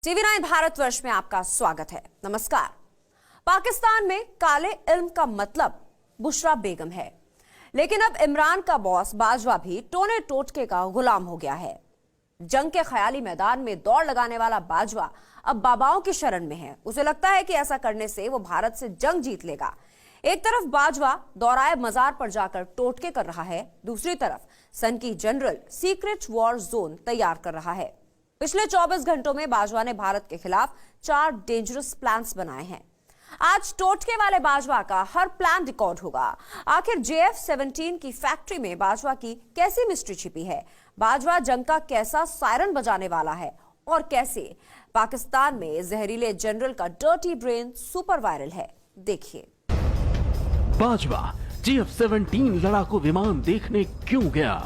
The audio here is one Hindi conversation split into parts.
TV9 भारतवर्ष में आपका स्वागत है। नमस्कार। पाकिस्तान में काले इल्म का मतलब बुशरा बेगम है, लेकिन अब इमरान का बॉस बाजवा भी टोने टोटके का गुलाम हो गया है। जंग के ख्याली मैदान में दौड़ लगाने वाला बाजवा अब बाबाओं की शरण में है। उसे लगता है कि ऐसा करने से वो भारत से जंग जीत लेगा। एक तरफ बाजवा दौराए मजार पर जाकर टोटके कर रहा है, दूसरी तरफ सन की जनरल सीक्रेट वॉर जोन तैयार कर रहा है। पिछले 24 घंटों में बाजवा ने भारत के खिलाफ 4 डेंजरस प्लान्स बनाए हैं। आज टोटके वाले बाजवा का हर प्लान रिकॉर्ड होगा। आखिर JF-17 की फैक्ट्री में बाजवा की कैसी मिस्ट्री छिपी है? बाजवा जंग का कैसा सायरन बजाने वाला है? और कैसे पाकिस्तान में जहरीले जनरल का डर्टी ब्रेन सुपर वायरल है? देखिए। बाजवा JF-17 लड़ाकू विमान देखने क्यों गया?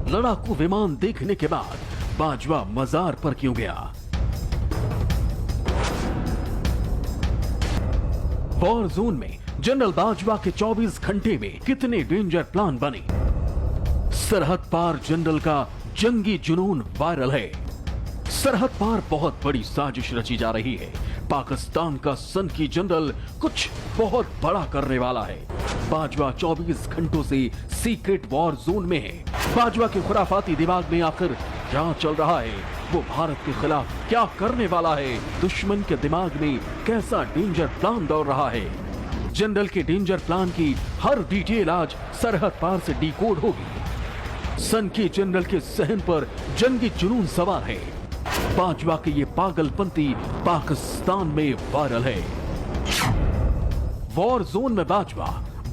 लड़ाकू विमान देखने के बाद बाजवा मजार पर क्यों गया? वॉर जोन में जनरल बाजवा के 24 घंटे में कितने डेंजर प्लान बने? सरहद पार जनरल का जंगी जुनून वायरल है। सरहद पार बहुत बड़ी साजिश रची जा रही है। पाकिस्तान का सन की जनरल कुछ बहुत बड़ा करने वाला है। बाजवा 24 घंटों से सीक्रेट वॉर जोन में है। बाजवा के खुराफाती दिमाग में आखिर क्या चल रहा है? वो भारत के खिलाफ क्या करने वाला है? दुश्मन के दिमाग में कैसा डेंजर प्लान दौड़ रहा है? जनरल के डेंजर प्लान की हर डिटेल आज सरहद पार से डिकोड होगी। सन के जनरल के सहन पर जंगी जुनून सवार है। बाजवा के ये पागलपंती पाकिस्तान में वायरल है। वॉर जोन में बाजवा,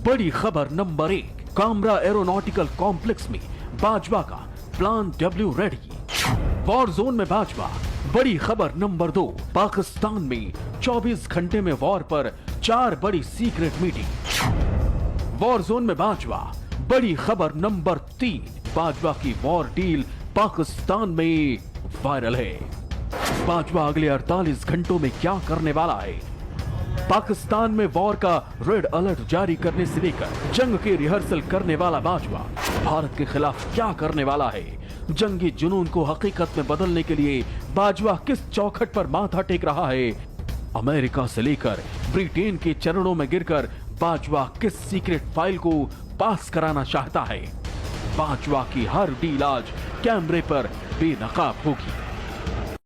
बड़ी खबर नंबर 1। कामरा एरोनॉटिकल कॉम्प्लेक्स में बाजवा का plan W ready. War zone में बाजवा, बड़ी खबर नंबर 2। पाकिस्तान में 24 घंटे में वॉर पर 4 बड़ी सीक्रेट मीटिंग। वॉर जोन में बाजवा, बड़ी खबर नंबर 3। बाजवा की वॉर डील पाकिस्तान में वायरल है। बाजवा अगले 48 घंटों में क्या करने वाला है? पाकिस्तान में वॉर का रेड अलर्ट जारी करने से लेकर जंग की रिहर्सल करने वाला बाजवा भारत के खिलाफ क्या करने वाला है? जंगी जुनून को हकीकत में बदलने के लिए बाजवा किस चौखट पर माथा टेक रहा है? अमेरिका से लेकर ब्रिटेन के चरणों में गिरकर बाजवा किस सीक्रेट फाइल को पास कराना चाहता है? बाजवा की हर डील आज कैमरे पर बेनकाब होगी।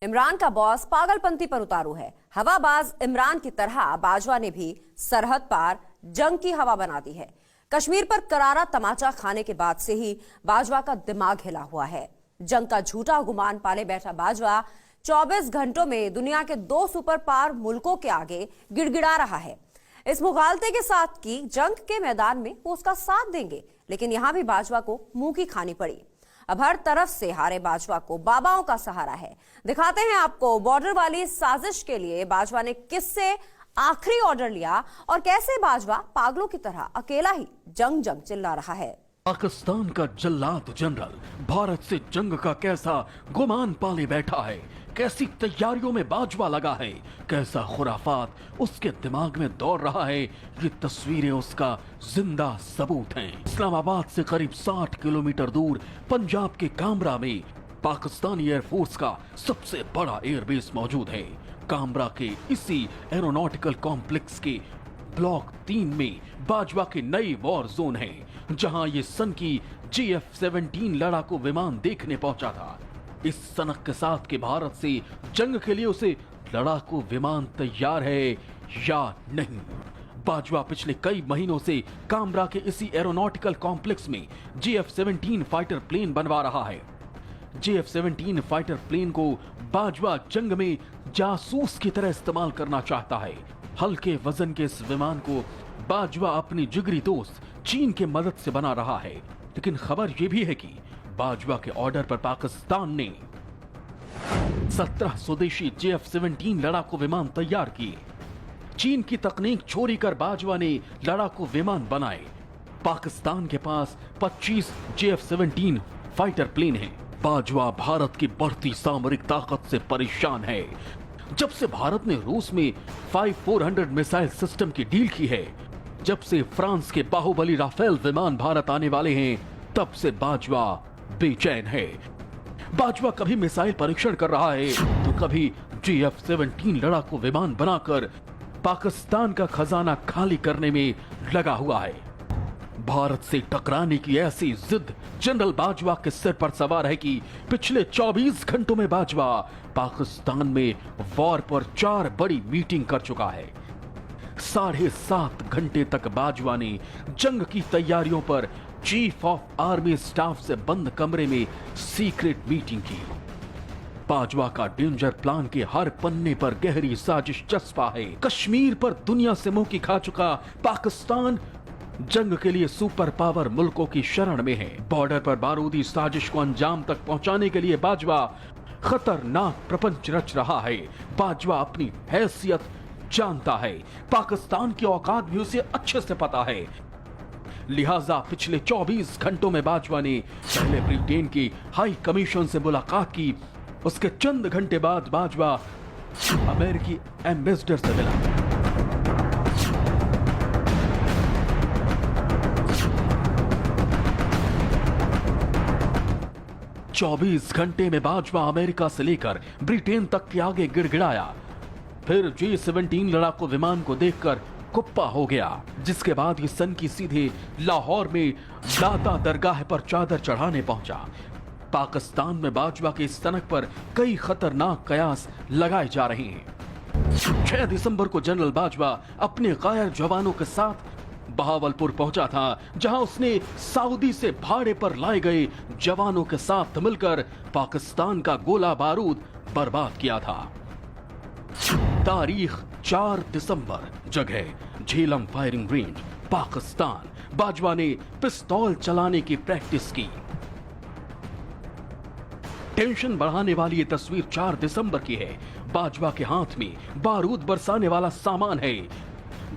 इमरान का बॉस पागलपंती पर उतारू है। हवाबाज इमरान की तरह बाजवा ने भी सरहद पार जंग की हवा बना दी है। कश्मीर पर करारा तमाचा खाने के बाद से ही बाजवा का दिमाग हिला हुआ है। जंग का झूठा गुमान पाले बैठा बाजवा 24 घंटों में दुनिया के 2 सुपर पावर मुल्कों के आगे गिड़गिड़ा रहा है। इस मुगालते के साथ कि जंग के मैदान में वो उसका साथ देंगे, लेकिन यहां भी बाजवा को मुंह की खानी पड़ी। अब हर तरफ से हारे बाजवा को बाबाओं का सहारा है। दिखाते हैं आपको बॉर्डर वाली साजिश के लिए बाजवा ने किससे आखिरी ऑर्डर लिया और कैसे बाजवा पागलों की तरह अकेला ही जंग चिल्ला रहा है। पाकिस्तान का जल्लाद जनरल भारत से जंग का कैसा गुमान पाले बैठा है? कैसी तैयारियों में बाजवा लगा है? कैसा खुराफात उसके दिमाग में दौड़ रहा है? ये तस्वीरें उसका जिंदा सबूत हैं। इस्लामाबाद से करीब 60 किलोमीटर दूर पंजाब के कामरा में पाकिस्तानी एयरफोर्स का सबसे बड़ा एयरबेस मौजूद है। कामरा के इसी एरोनॉटिकल कॉम्प्लेक्स के ब्लॉक 3 में बाजवा की नई वॉर जोन है, जहां ये सन की JF-17 लड़ाकू विमान देखने पहुंचा था। इस सनक के साथ कि भारत से जंग के लिए उसे लड़ाकू विमान तैयार है या नहीं। बाजवा पिछले कई महीनों से कामरा के इसी एरोनॉटिकल कॉम्प्लेक्स में JF-17 फाइटर प्लेन बनवा रहा है। JF-17 फाइटर प्लेन को बाजवा जंग में जासूस की तरह इस्तेमाल करना चाहता है। हल्के वजन के इस विमान को बाजवा अपनी जिगरी दोस्त चीन की मदद से बना रहा है। लेकिन खबर यह भी है कि बाजवा के ऑर्डर पर पाकिस्तान ने 17 स्वदेशी JF-17 लड़ाकू विमान तैयार किए। चीन की तकनीक चोरी कर बाजवा ने लड़ाकू विमान बनाए। पाकिस्तान के पास 25 JF-17 फाइटर प्लेन हैं। बाजवा भारत की बढ़ती सामरिक ताकत से परेशान है। जब से भारत ने रूस में 5400 मिसाइल सिस्टम की डील की है, जब से फ्रांस के बाहुबली राफेल विमान भारत आने वाले हैं, तब से बाजवा बेचैन है। बाजवा कभी मिसाइल परीक्षण कर रहा है तो कभी GF-17 लड़ाकू विमान बनाकर पाकिस्तान का खजाना खाली करने में लगा हुआ है। भारत से टकराने की ऐसी जिद जनरल बाजवा के सिर पर सवार है कि पिछले 24 घंटों में बाजवा पाकिस्तान में वॉर पर 4 बड़ी मीटिंग कर चुका है। 7.5 घंटे तक बाजवा ने जंग की तैयारियों पर चीफ ऑफ आर्मी स्टाफ से बंद कमरे में सीक्रेट मीटिंग की। बाजवा का डेंजर प्लान के हर पन्ने पर गहरी साजिश चस्पा है। कश्मीर पर दुनिया से मुंह की खा चुका पाकिस्तान जंग के लिए सुपर पावर मुल्कों की शरण में है। बॉर्डर पर बारूदी साजिश को अंजाम तक पहुंचाने के लिए बाजवा खतरनाक प्रपंच रच रहा है। बाजवा अपनी हैसियत जानता है, पाकिस्तान की औकात भी उसे अच्छे से पता है। लिहाजा पिछले 24 घंटों में बाजवा ने पहले ब्रिटेन की हाई कमीशन से मुलाकात की। उसके चंद घंटे बाद बाजवा अमेरिकी एम्बेसडर से मिला। चौबीस घंटे में बाजवा अमेरिका से लेकर ब्रिटेन तक के आगे गिड़गिड़ाया। फिर G-17 लड़ाकू विमान को देखकर कुप्पा हो गया, जिसके बाद ये सन की सीधे लाहौर में दाता दरगाह पर चादर चढ़ाने पहुंचा। पाकिस्तान में बाजवा के इस सनक पर कई खतरनाक कयास लगाए जा रहे हैं। 6 दिसंबर को जनरल बाजवा अपने गायर जवानों के साथ बहावलपुर पहुंचा था, जहां उसने सऊदी से भाड़े पर लाए गए जवानों के साथ मिलकर पाकिस्तान का गोला बारूद बर्बाद किया था। तारीख 4 दिसंबर, जगह झेलम फायरिंग रेंज, पाकिस्तान। बाजवा ने पिस्तौल चलाने की प्रैक्टिस की। टेंशन बढ़ाने वाली ये तस्वीर 4 दिसंबर की है। बाजवा के हाथ में बारूद बरसाने वाला सामान है।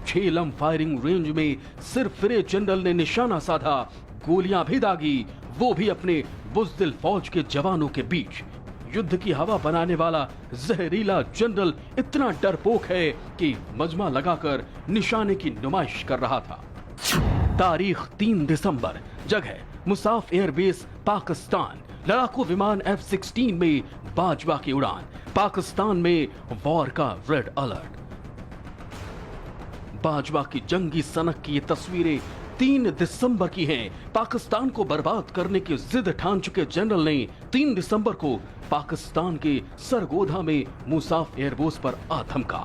झेलम फायरिंग रेंज में सिर्फ फिरे जनरल ने निशाना साधा, गोलियां भी दागी, वो भी अपने बुज़दिल फौज के जवानों के बीच। युद्ध की हवा बनाने वाला जहरीला जनरल इतना डरपोक है कि मजमा लगाकर निशाने की नुमाइश कर रहा था। तारीख 3 दिसंबर, जगह मुसाफ एयरबेस, पाकिस्तान। लड़ाकू विमान F-16 में बाजवा की उड़ान। पाकिस्तान में वॉर का रेड अलर्ट। बाजवा की जंगी सनक की ये तस्वीरें 3 दिसंबर की हैं। पाकिस्तान को बर्बाद करने की जिद ठान चुके जनरल ने 3 दिसंबर को पाकिस्तान के सरगोधा में मुसाफ एयरबेस पर आ धमका।